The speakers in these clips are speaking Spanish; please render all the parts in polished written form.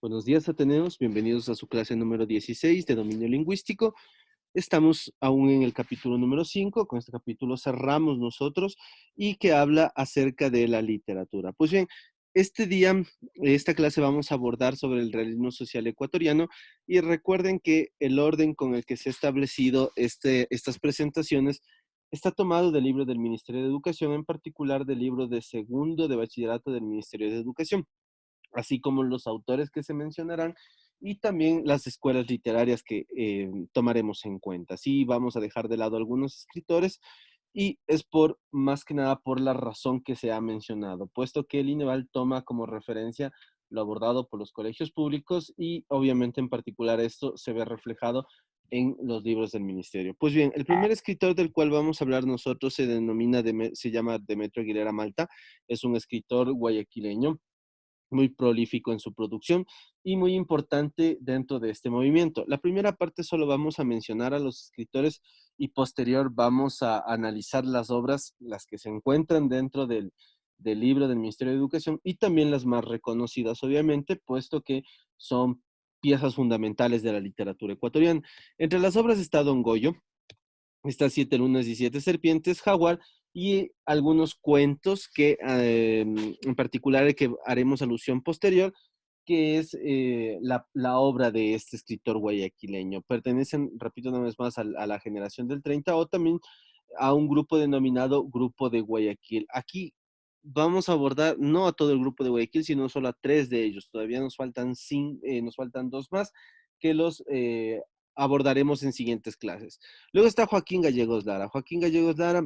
Buenos días, Ateneos. Bienvenidos a su clase número 16 de dominio lingüístico. Estamos aún en el capítulo número 5. Con este capítulo cerramos nosotros y que habla acerca de la literatura. Pues bien, este día, esta clase vamos a abordar sobre el realismo social ecuatoriano y recuerden que el orden con el que se ha establecido estas presentaciones está tomado del libro del Ministerio de Educación, en particular del libro de segundo de bachillerato del Ministerio de Educación, así como los autores que se mencionarán y también las escuelas literarias que tomaremos en cuenta. Sí, vamos a dejar de lado algunos escritores y es por más que nada por la razón que se ha mencionado, puesto que el INEVAL toma como referencia lo abordado por los colegios públicos y obviamente en particular esto se ve reflejado en los libros del ministerio. Pues bien, el primer escritor del cual vamos a hablar nosotros se llama Demetrio Aguilera Malta, es un escritor guayaquileño muy prolífico en su producción y muy importante dentro de este movimiento. La primera parte solo vamos a mencionar a los escritores y posterior vamos a analizar las obras, las que se encuentran dentro del libro del Ministerio de Educación y también las más reconocidas, obviamente, puesto que son piezas fundamentales de la literatura ecuatoriana. Entre las obras está Don Goyo, estas siete lunas y siete serpientes, Jaguar y algunos cuentos que en particular que haremos alusión posterior, que es la obra de este escritor guayaquileño. Pertenecen, repito una vez más, a la generación del 30 o también a un grupo denominado Grupo de Guayaquil. Aquí vamos a abordar no a todo el grupo de Guayaquil, sino solo a tres de ellos. Todavía nos faltan dos más que los abordaremos en siguientes clases. Luego está Joaquín Gallegos Lara. Joaquín Gallegos Lara,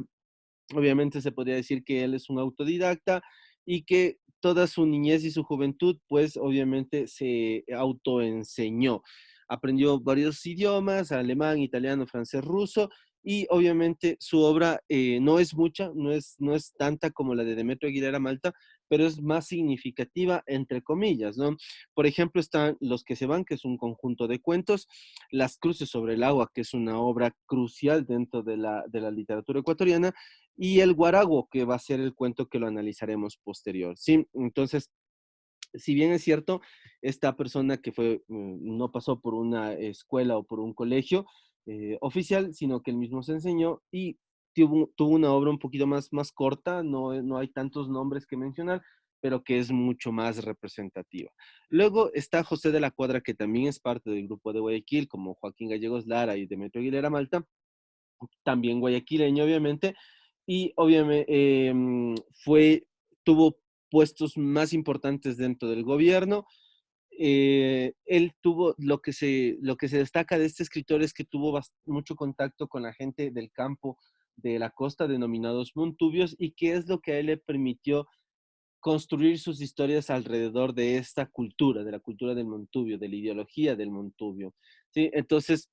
obviamente se podría decir que él es un autodidacta y que toda su niñez y su juventud, pues obviamente se autoenseñó. Aprendió varios idiomas, alemán, italiano, francés, ruso, y obviamente su obra no es mucha, no es tanta como la de Demetrio Aguilera Malta, pero es más significativa, entre comillas, ¿no? Por ejemplo, están Los que se van, que es un conjunto de cuentos, Las cruces sobre el agua, que es una obra crucial dentro de la literatura ecuatoriana, y el Guarago, que va a ser el cuento que lo analizaremos posterior, ¿sí? Entonces, si bien es cierto, esta persona que no pasó por una escuela o por un colegio oficial, sino que él mismo se enseñó y tuvo una obra un poquito más corta, no hay tantos nombres que mencionar, pero que es mucho más representativa. Luego está José de la Cuadra, que también es parte del grupo de Guayaquil, como Joaquín Gallegos Lara y Demetrio Aguilera Malta, también guayaquileño, obviamente, y obviamente tuvo puestos más importantes dentro del gobierno. Él tuvo, lo que se destaca de este escritor es que tuvo mucho contacto con la gente del campo de la costa, denominados montubios, y que es lo que a él le permitió construir sus historias alrededor de esta cultura, de la cultura del montubio, de la ideología del montubio. ¿Sí? Entonces,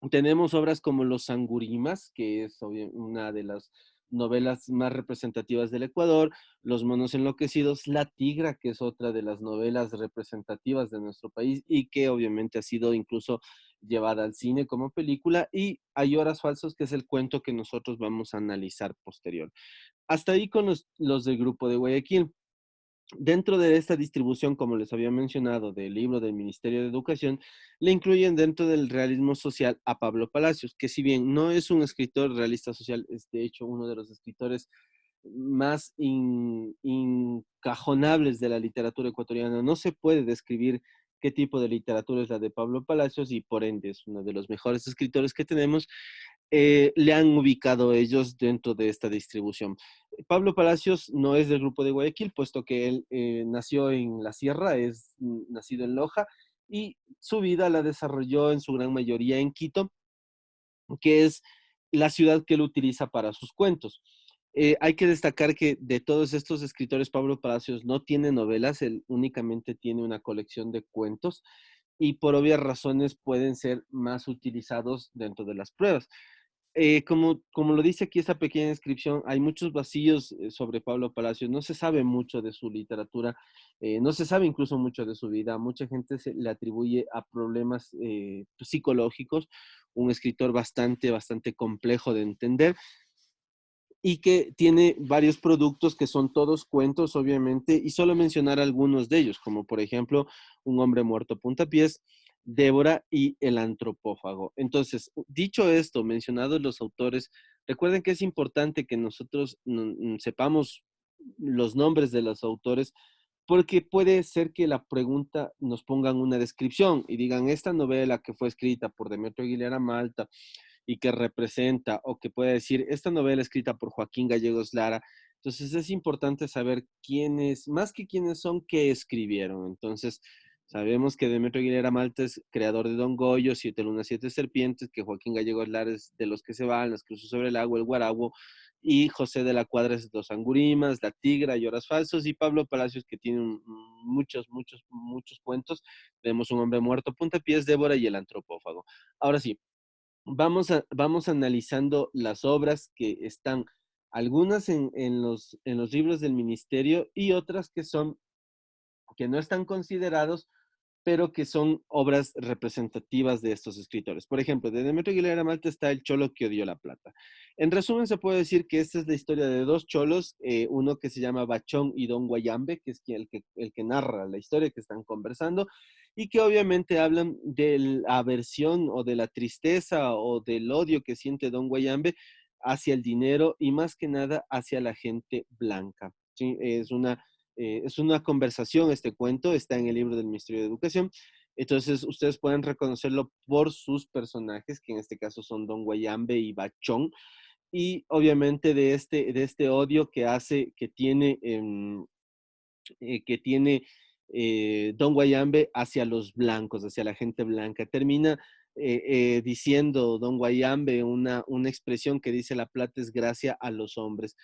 tenemos obras como Los Sangurimas, que es una de las novelas más representativas del Ecuador, Los Monos Enloquecidos, La Tigra, que es otra de las novelas representativas de nuestro país y que obviamente ha sido incluso llevada al cine como película, y Hay Horas Falsos, que es el cuento que nosotros vamos a analizar posterior. Hasta ahí con los del grupo de Guayaquil. Dentro de esta distribución, como les había mencionado, del libro del Ministerio de Educación, le incluyen dentro del realismo social a Pablo Palacios, que si bien no es un escritor realista social, es de hecho uno de los escritores más incajonables de la literatura ecuatoriana. No se puede describir qué tipo de literatura es la de Pablo Palacios y por ende es uno de los mejores escritores que tenemos. Le han ubicado ellos dentro de esta distribución. Pablo Palacios no es del grupo de Guayaquil, puesto que él nació en la sierra, es nacido en Loja, y su vida la desarrolló en su gran mayoría en Quito, que es la ciudad que él utiliza para sus cuentos. Hay que destacar que de todos estos escritores, Pablo Palacios no tiene novelas, él únicamente tiene una colección de cuentos y por obvias razones pueden ser más utilizados dentro de las pruebas. Como lo dice aquí esta pequeña descripción, hay muchos vacíos sobre Pablo Palacios, no se sabe mucho de su literatura, no se sabe incluso mucho de su vida, mucha gente le atribuye a problemas psicológicos, un escritor bastante complejo de entender, y que tiene varios productos que son todos cuentos, obviamente, y solo mencionar algunos de ellos, como por ejemplo, Un hombre muerto a puntapiés, Débora y El antropófago. Entonces, dicho esto, mencionados los autores, recuerden que es importante que nosotros sepamos los nombres de los autores, porque puede ser que la pregunta nos pongan una descripción y digan, esta novela que fue escrita por Demetrio Aguilera Malta y que representa, o que puede decir, esta novela escrita por Joaquín Gallegos Lara. Entonces es importante saber quiénes, más que quiénes son, qué escribieron. Entonces, sabemos que Demetrio Aguilera Malta es creador de Don Goyo, Siete Lunas, Siete Serpientes, que Joaquín Gallegos Lara es de Los que se van, Las Cruces sobre el agua, El Guaraguo, y José de la Cuadra es Dos Angurimas, La Tigra y Horas Falsos, y Pablo Palacios, que tiene muchos cuentos. Tenemos Un hombre muerto, Puntapiés, Débora y El antropófago. Ahora sí, vamos analizando las obras que están, algunas en los libros del ministerio y otras que no están considerados, pero que son obras representativas de estos escritores. Por ejemplo, de Demetrio Aguilera Malta está El cholo que odió la plata. En resumen, se puede decir que esta es la historia de dos cholos, uno que se llama Bachón y Don Guayambe, que es el que narra la historia que están conversando, y que obviamente hablan de la aversión o de la tristeza o del odio que siente Don Guayambe hacia el dinero y más que nada hacia la gente blanca. ¿Sí? Es una conversación, este cuento está en el libro del Ministerio de Educación, entonces ustedes pueden reconocerlo por sus personajes, que en este caso son Don Guayambe y Bachón, y obviamente de este odio que hace, que tiene Don Guayambe hacia los blancos, hacia la gente blanca. Termina diciendo Don Guayambe una expresión que dice la plata es gracia a los hombres.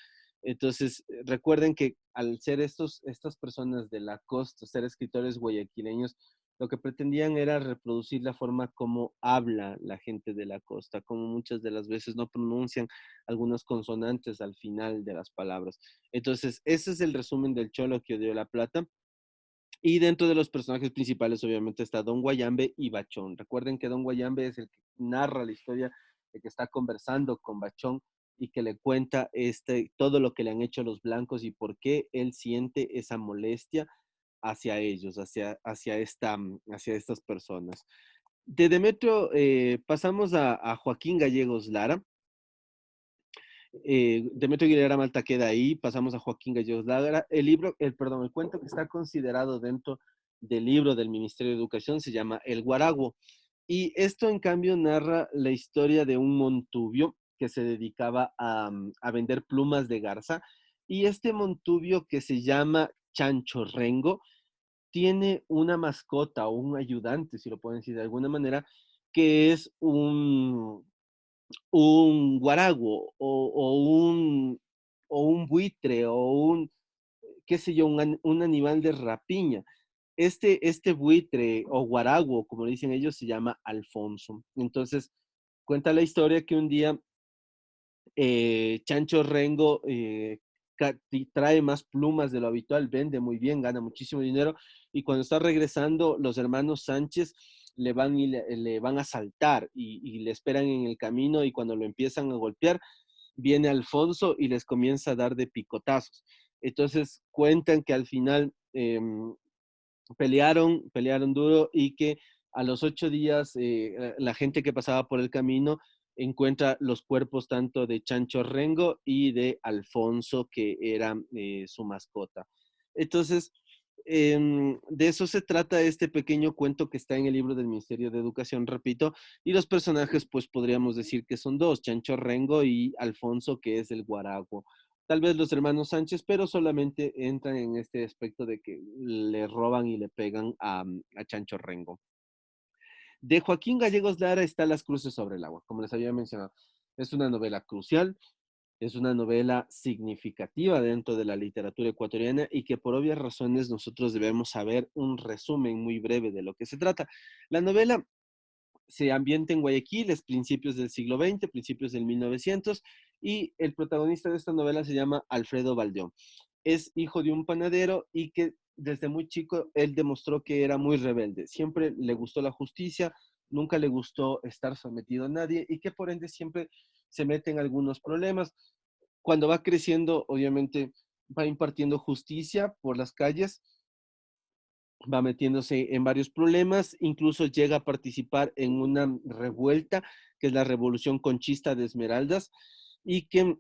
Entonces, recuerden que al ser estas personas de la costa, ser escritores guayaquileños, lo que pretendían era reproducir la forma como habla la gente de la costa, como muchas de las veces no pronuncian algunas consonantes al final de las palabras. Entonces, ese es el resumen del Cholo que odió la plata. Y dentro de los personajes principales, obviamente, está Don Guayambe y Bachón. Recuerden que Don Guayambe es el que narra la historia, el que está conversando con Bachón y que le cuenta todo lo que le han hecho los blancos y por qué él siente esa molestia hacia ellos, hacia estas personas. De Demetrio pasamos a Joaquín Gallegos Lara. Demetrio Aguilera Malta queda ahí, pasamos a Joaquín Gallegos Lara. El cuento que está considerado dentro del libro del Ministerio de Educación se llama El Guaraguo. Y esto, en cambio, narra la historia de un montubio que se dedicaba a vender plumas de garza. Y este montubio, que se llama Chancho Rengo, tiene una mascota o un ayudante, si lo pueden decir de alguna manera, que es un guaraguo o un buitre o qué sé yo, un animal de rapiña. Este buitre o guaraguo, como dicen ellos, se llama Alfonso. Entonces, cuenta la historia que un día Chancho Rengo trae más plumas de lo habitual, vende muy bien, gana muchísimo dinero, y cuando está regresando, los hermanos Sánchez le van a saltar y le esperan en el camino, y cuando lo empiezan a golpear, viene Alfonso y les comienza a dar de picotazos. Entonces cuentan que al final pelearon duro y que a los 8 días la gente que pasaba por el camino encuentra los cuerpos tanto de Chancho Rengo y de Alfonso, que era su mascota. Entonces, de eso se trata este pequeño cuento que está en el libro del Ministerio de Educación, repito, y los personajes, pues podríamos decir que son dos, Chancho Rengo y Alfonso, que es el guaraguo. Tal vez los hermanos Sánchez, pero solamente entran en este aspecto de que le roban y le pegan a Chancho Rengo. De Joaquín Gallegos Lara está Las Cruces sobre el agua, como les había mencionado. Es una novela crucial, es una novela significativa dentro de la literatura ecuatoriana y que por obvias razones nosotros debemos saber un resumen muy breve de lo que se trata. La novela se ambienta en Guayaquil, es principios del siglo XX, principios del 1900, y el protagonista de esta novela se llama Alfredo Valdeón. Es hijo de un panadero y que desde muy chico él demostró que era muy rebelde. Siempre le gustó la justicia, nunca le gustó estar sometido a nadie y que por ende siempre se mete en algunos problemas. Cuando va creciendo, obviamente, va impartiendo justicia por las calles, va metiéndose en varios problemas, incluso llega a participar en una revuelta, que es la Revolución Conchista de Esmeraldas, y que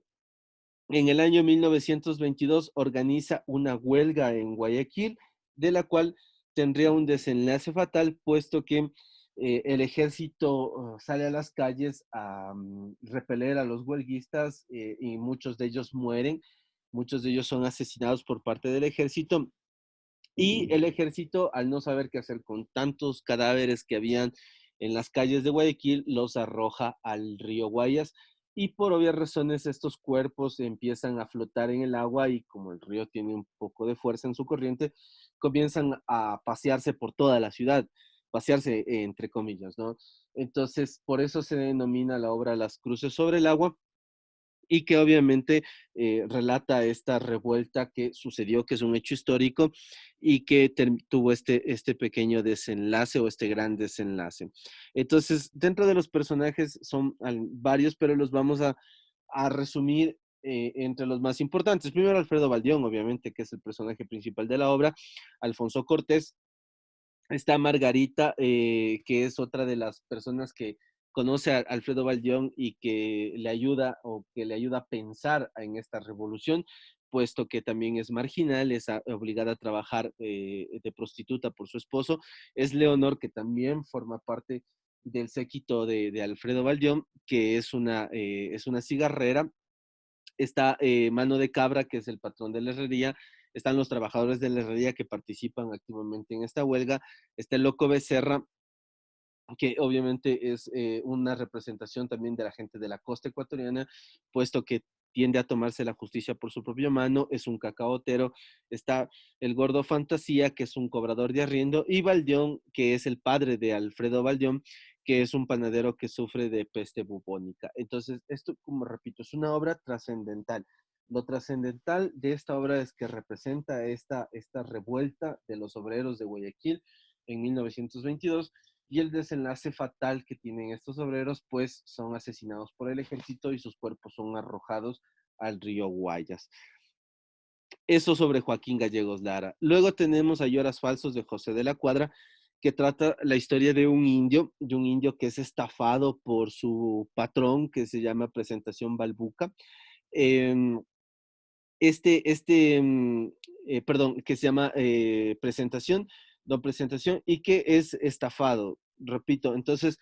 en el año 1922 organiza una huelga en Guayaquil, de la cual tendría un desenlace fatal, puesto que el ejército sale a las calles a repeler a los huelguistas y muchos de ellos mueren, muchos de ellos son asesinados por parte del ejército y el ejército, al no saber qué hacer con tantos cadáveres que habían en las calles de Guayaquil, los arroja al río Guayas y por obvias razones estos cuerpos empiezan a flotar en el agua y como el río tiene un poco de fuerza en su corriente, comienzan a pasearse por toda la ciudad, pasearse entre comillas, ¿no? Entonces, por eso se denomina la obra Las Cruces sobre el agua y que obviamente relata esta revuelta que sucedió, que es un hecho histórico y que tuvo este pequeño desenlace o este gran desenlace. Entonces, dentro de los personajes son varios, pero los vamos a resumir entre los más importantes. Primero, Alfredo Baldión, obviamente, que es el personaje principal de la obra, Alfonso Cortés, está Margarita, que es otra de las personas que conoce a Alfredo Baldión y que le ayuda o que le ayuda a pensar en esta revolución, puesto que también es marginal, es obligada a trabajar de prostituta por su esposo. Es Leonor, que también forma parte del séquito de Alfredo Baldión, que es una cigarrera. Está Mano de Cabra, que es el patrón de la herrería, están los trabajadores de la herrería que participan activamente en esta huelga, está el Loco Becerra, que obviamente es una representación también de la gente de la costa ecuatoriana, puesto que tiende a tomarse la justicia por su propia mano, es un cacaotero, está el Gordo Fantasía, que es un cobrador de arriendo, y Baldión, que es el padre de Alfredo Baldión, que es un panadero que sufre de peste bubónica. Entonces, esto, como repito, es una obra trascendental. Lo trascendental de esta obra es que representa esta revuelta de los obreros de Guayaquil en 1922 y el desenlace fatal que tienen estos obreros, pues son asesinados por el ejército y sus cuerpos son arrojados al río Guayas. Eso sobre Joaquín Gallegos Lara. Luego tenemos a Lloras Falsos de José de la Cuadra, que trata la historia de un indio que es estafado por su patrón, que se llama Presentación Balbuca. Eh, perdón, que se llama Don Presentación, y que es estafado, repito. Entonces,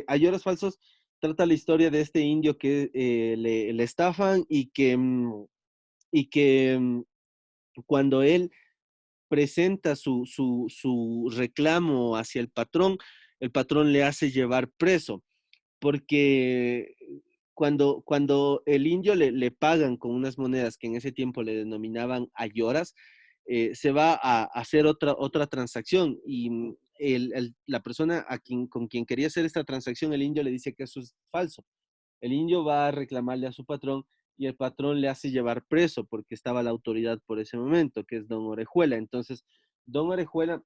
Ayoras Falsos trata la historia de este indio que le estafan y que cuando él presenta su reclamo hacia el patrón le hace llevar preso porque cuando el indio le pagan con unas monedas que en ese tiempo le denominaban ayoras, se va a hacer otra transacción y la persona con quien quería hacer esta transacción, el indio le dice que eso es falso. El indio va a reclamarle a su patrón y el patrón le hace llevar preso porque estaba la autoridad por ese momento, que es don Orejuela. Entonces, don Orejuela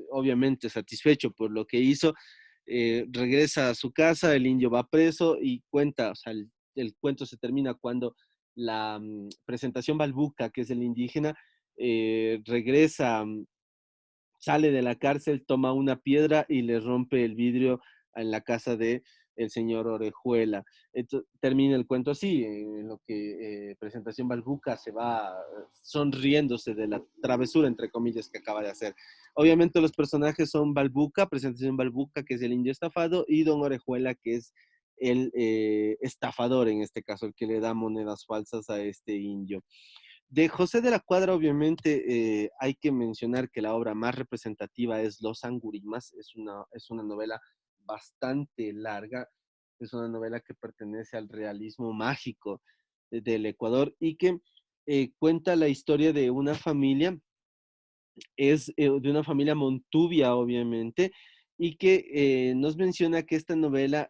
obviamente satisfecho por lo que hizo, regresa a su casa, el indio va preso y cuenta, o sea, el cuento se termina cuando la presentación Balbuca, que es el indígena, regresa, sale de la cárcel, toma una piedra y le rompe el vidrio en la casa de el señor Orejuela. Entonces, termina el cuento así, en lo que Presentación Balbuca se va sonriéndose de la travesura, entre comillas, que acaba de hacer. Obviamente los personajes son Balbuca, Presentación Balbuca, que es el indio estafado, y Don Orejuela, que es el estafador, en este caso, el que le da monedas falsas a este indio. De José de la Cuadra, obviamente, hay que mencionar que la obra más representativa es Los Angurimas, es una novela bastante larga, es una novela que pertenece al realismo mágico del Ecuador y que cuenta la historia de una familia, es de una familia montubia, obviamente, y que nos menciona que esta novela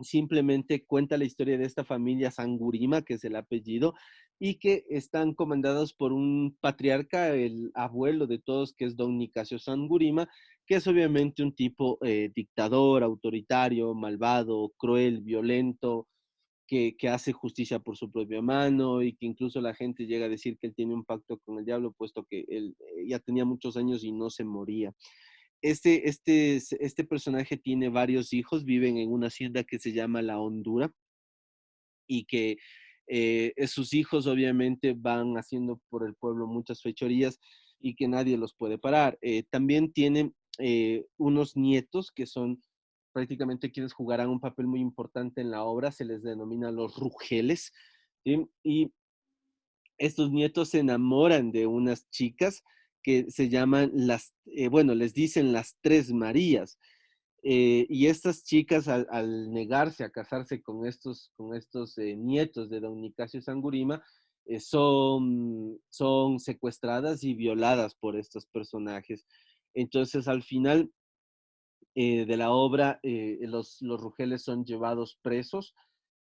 simplemente cuenta la historia de esta familia Sangurima, que es el apellido, y que están comandados por un patriarca, el abuelo de todos, que es don Nicasio Sangurima, que es obviamente un tipo dictador, autoritario, malvado, cruel, violento, que hace justicia por su propia mano y que incluso la gente llega a decir que él tiene un pacto con el diablo, puesto que él ya tenía muchos años y no se moría. Este personaje tiene varios hijos, viven en una hacienda que se llama La Hondura y que sus hijos obviamente van haciendo por el pueblo muchas fechorías y que nadie los puede parar. También tienen unos nietos que son prácticamente quienes jugarán un papel muy importante en la obra, se les denomina los rugeles, ¿sí? Y estos nietos se enamoran de unas chicas que se llaman bueno, les dicen las Tres Marías. Y estas chicas, al negarse a casarse con estos nietos de don Nicasio Sangurima, son secuestradas y violadas por estos personajes. Entonces, al final de la obra, los Rugeles son llevados presos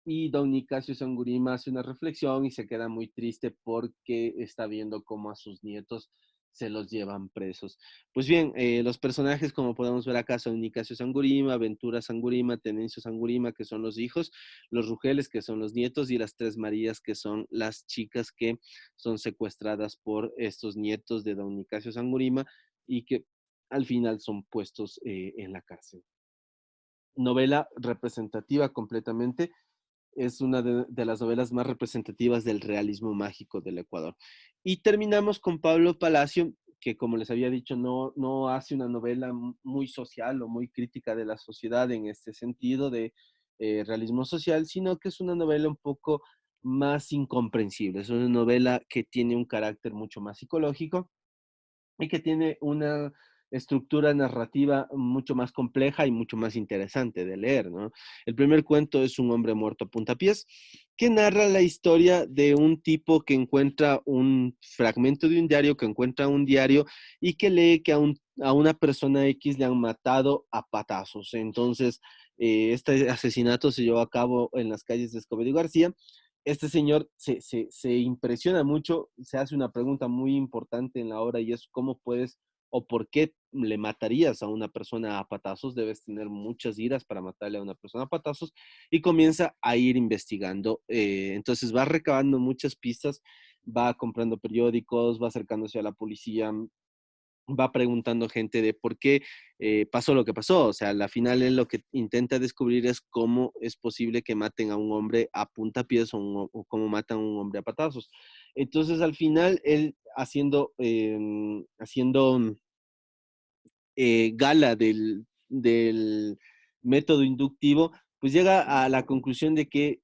y don Nicasio Sangurima hace una reflexión y se queda muy triste porque está viendo cómo a sus nietos se los llevan presos. Pues bien, los personajes, como podemos ver acá, son Nicasio Sangurima, Ventura Sangurima, Tenencio Sangurima, que son los hijos, los Rugeles, que son los nietos, y las Tres Marías, que son las chicas que son secuestradas por estos nietos de don Nicasio Sangurima y que al final son puestos en la cárcel. Novela representativa completamente, es una de las novelas más representativas del realismo mágico del Ecuador. Y terminamos con Pablo Palacio, que como les había dicho, no hace una novela muy social o muy crítica de la sociedad en este sentido de realismo social, sino que es una novela un poco más incomprensible. Es una novela que tiene un carácter mucho más psicológico y que tiene una estructura narrativa mucho más compleja y mucho más interesante de leer, ¿no? El primer cuento es Un hombre muerto a puntapiés, que narra la historia de un tipo que encuentra un fragmento de un diario, que encuentra un diario y que lee que a una persona X le han matado a patazos. Entonces, este asesinato se llevó a cabo en las calles de Escobedo y García. Este señor se impresiona mucho, se hace una pregunta muy importante en la obra y es cómo puedes o por qué le matarías a una persona a patazos, debes tener muchas iras para matarle a una persona a patazos y comienza a ir investigando. Entonces va recabando muchas pistas, va comprando periódicos, va acercándose a la policía, va preguntando gente de por qué pasó lo que pasó. O sea, al final él lo que intenta descubrir es cómo es posible que maten a un hombre a puntapiés o cómo matan a un hombre a patazos. Entonces, al final, él haciendo gala del método inductivo, pues llega a la conclusión de que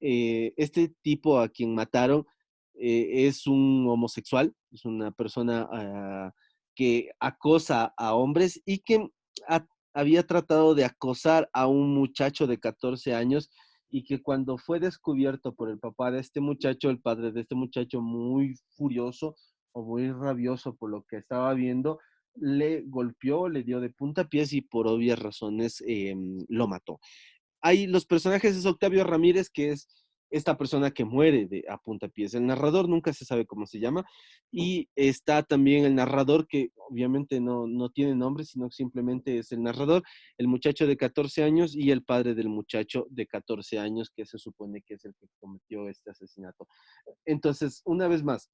este tipo a quien mataron es un homosexual, es una persona que acosa a hombres y que ha- había tratado de acosar a un muchacho de 14 años y que cuando fue descubierto por el papá de este muchacho, el padre de este muchacho, muy furioso o muy rabioso por lo que estaba viendo, le golpeó, le dio de puntapiés y por obvias razones lo mató. Hay los personajes es Octavio Ramírez, que es esta persona que muere a puntapiés. El narrador nunca se sabe cómo se llama. Y está también el narrador, que obviamente no tiene nombre, sino que simplemente es el narrador, el muchacho de 14 años y el padre del muchacho de 14 años, que se supone que es el que cometió este asesinato. Entonces, una vez más,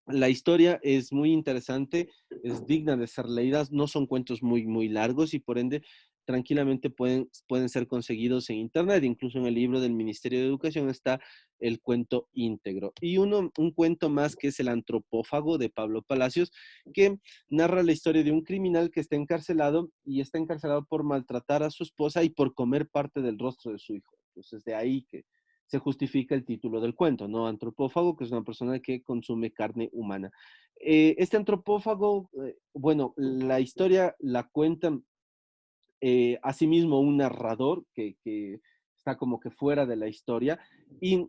la historia es muy interesante, es digna de ser leídas, no son cuentos muy largos y por ende tranquilamente pueden ser conseguidos en internet, incluso en el libro del Ministerio de Educación está el cuento íntegro. Y un cuento más que es El antropófago de Pablo Palacios, que narra la historia de un criminal que está encarcelado y está encarcelado por maltratar a su esposa y por comer parte del rostro de su hijo. Entonces de ahí que se justifica el título del cuento, ¿no? Antropófago, que es una persona que consume carne humana. Este antropófago, bueno, la historia la cuenta asimismo un narrador que está como que fuera de la historia y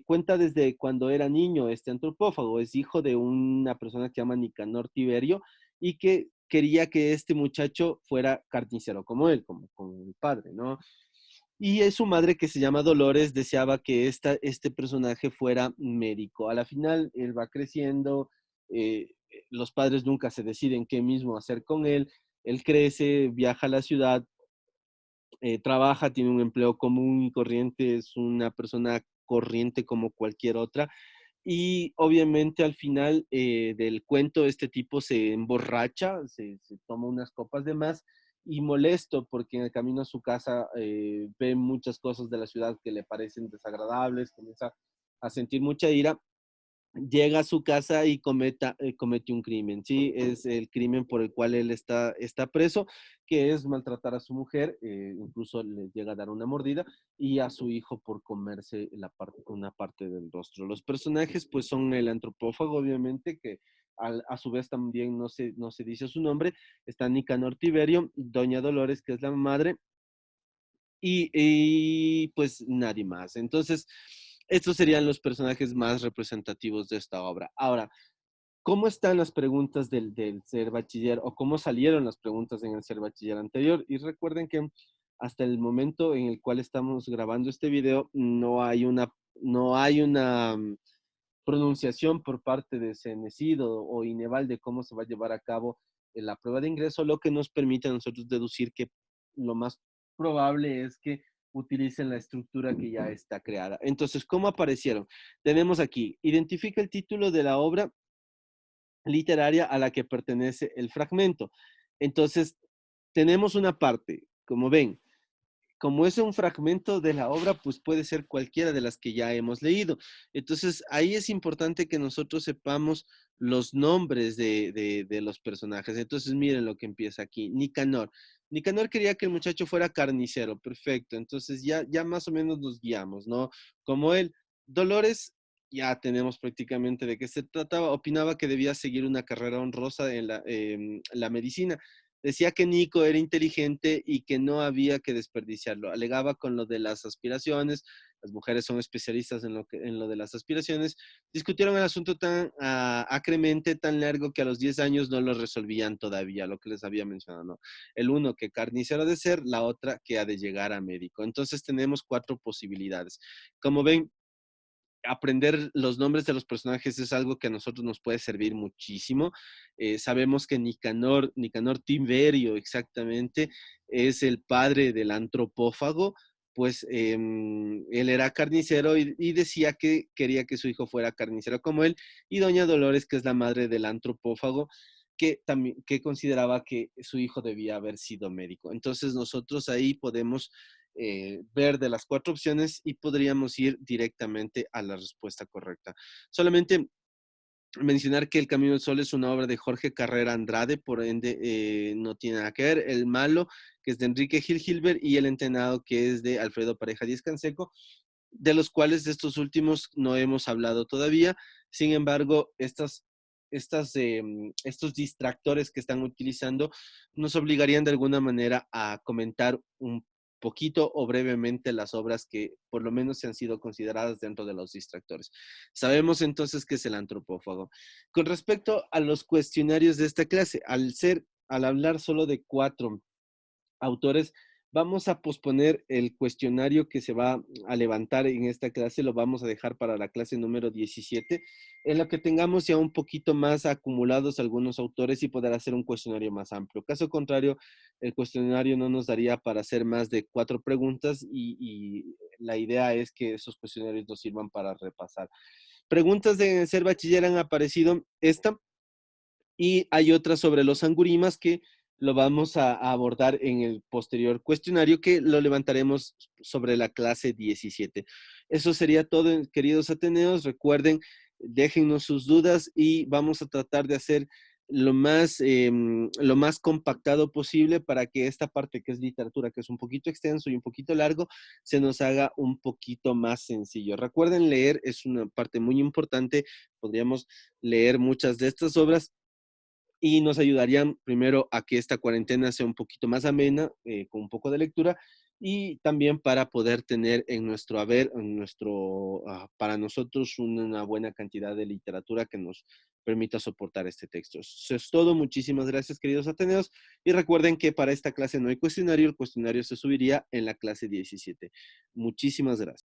cuenta desde cuando era niño este antropófago, es hijo de una persona que se llama Nicanor Tiberio y que quería que este muchacho fuera carnicero como él, como el padre, ¿no? Y es su madre que se llama Dolores, deseaba que este personaje fuera médico. A la final, él va creciendo, los padres nunca se deciden qué mismo hacer con él. Él crece, viaja a la ciudad trabaja, tiene un empleo común y corriente, es una persona corriente como cualquier otra. Y obviamente al final del cuento este tipo se emborracha, se toma unas copas de más y molesto porque en el camino a su casa ve muchas cosas de la ciudad que le parecen desagradables, comienza a sentir mucha ira, llega a su casa y comete un crimen, ¿sí? Es el crimen por el cual él está preso, que es maltratar a su mujer, incluso le llega a dar una mordida, y a su hijo por comerse una parte del rostro. Los personajes, pues, son el antropófago, obviamente, que a su vez también no se dice su nombre, está Nicanor Tiberio, Doña Dolores, que es la madre, pues nadie más. Entonces, estos serían los personajes más representativos de esta obra. Ahora, ¿cómo están las preguntas del ser bachiller o cómo salieron las preguntas en el ser bachiller anterior? Y recuerden que hasta el momento en el cual estamos grabando este video no hay una pronunciación por parte de CENESID o INEVAL de cómo se va a llevar a cabo la prueba de ingreso, lo que nos permite a nosotros deducir que lo más probable es que utilicen la estructura que ya está creada. Entonces, ¿cómo aparecieron? Tenemos aquí, identifica el título de la obra literaria a la que pertenece el fragmento. Entonces, tenemos una parte, como ven, como es un fragmento de la obra, pues puede ser cualquiera de las que ya hemos leído. Entonces, ahí es importante que nosotros sepamos los nombres de los personajes. Entonces, miren lo que empieza aquí. Nicanor. Nicanor quería que el muchacho fuera carnicero. Perfecto. Entonces, ya más o menos nos guiamos, ¿no? Como él. Dolores, ya tenemos prácticamente de qué se trataba. Opinaba que debía seguir una carrera honrosa en la medicina. Decía que Nico era inteligente y que no había que desperdiciarlo. Alegaba con lo de las aspiraciones, las mujeres son especialistas en lo de las aspiraciones. Discutieron el asunto tan acremente, tan largo, que a los 10 años no lo resolvían todavía, lo que les había mencionado, ¿no? El uno que carnicero ha de ser, la otra que ha de llegar a médico. Entonces tenemos 4 posibilidades. Como ven, aprender los nombres de los personajes es algo que a nosotros nos puede servir muchísimo. Sabemos que Nicanor Tiberio exactamente es el padre del antropófago, pues él era carnicero y decía que quería que su hijo fuera carnicero como él, y Doña Dolores, que es la madre del antropófago, que consideraba que su hijo debía haber sido médico. Entonces nosotros ahí podemos ver de las 4 opciones y podríamos ir directamente a la respuesta correcta. Solamente mencionar que El Camino del Sol es una obra de Jorge Carrera Andrade, por ende no tiene nada que ver. El Malo, que es de Enrique Gil Gilbert, y El Entrenado, que es de Alfredo Pareja Díez Canseco, de los cuales de estos últimos no hemos hablado todavía. Sin embargo, estos distractores que están utilizando nos obligarían de alguna manera a comentar un poquito o brevemente las obras que por lo menos se han sido consideradas dentro de los distractores. Sabemos entonces qué es el antropófago. Con respecto a los cuestionarios de esta clase, al hablar solo de 4 autores, vamos a posponer el cuestionario que se va a levantar en esta clase, lo vamos a dejar para la clase número 17, en la que tengamos ya un poquito más acumulados algunos autores y poder hacer un cuestionario más amplio. Caso contrario, el cuestionario no nos daría para hacer más de 4 preguntas y la idea es que esos cuestionarios nos sirvan para repasar. Preguntas de ser bachiller han aparecido esta, y hay otra sobre los angurimas que lo vamos a abordar en el posterior cuestionario, que lo levantaremos sobre la clase 17. Eso sería todo, queridos ateneos. Recuerden, déjennos sus dudas y vamos a tratar de hacer lo más compactado posible para que esta parte que es literatura, que es un poquito extenso y un poquito largo, se nos haga un poquito más sencillo. Recuerden, leer es una parte muy importante. Podríamos leer muchas de estas obras y nos ayudarían primero a que esta cuarentena sea un poquito más amena, con un poco de lectura, y también para poder tener en nuestro haber, para nosotros una buena cantidad de literatura que nos permita soportar este texto. Eso es todo. Muchísimas gracias, queridos ateneos, y recuerden que para esta clase no hay cuestionario, el cuestionario se subiría en la clase 17. Muchísimas gracias.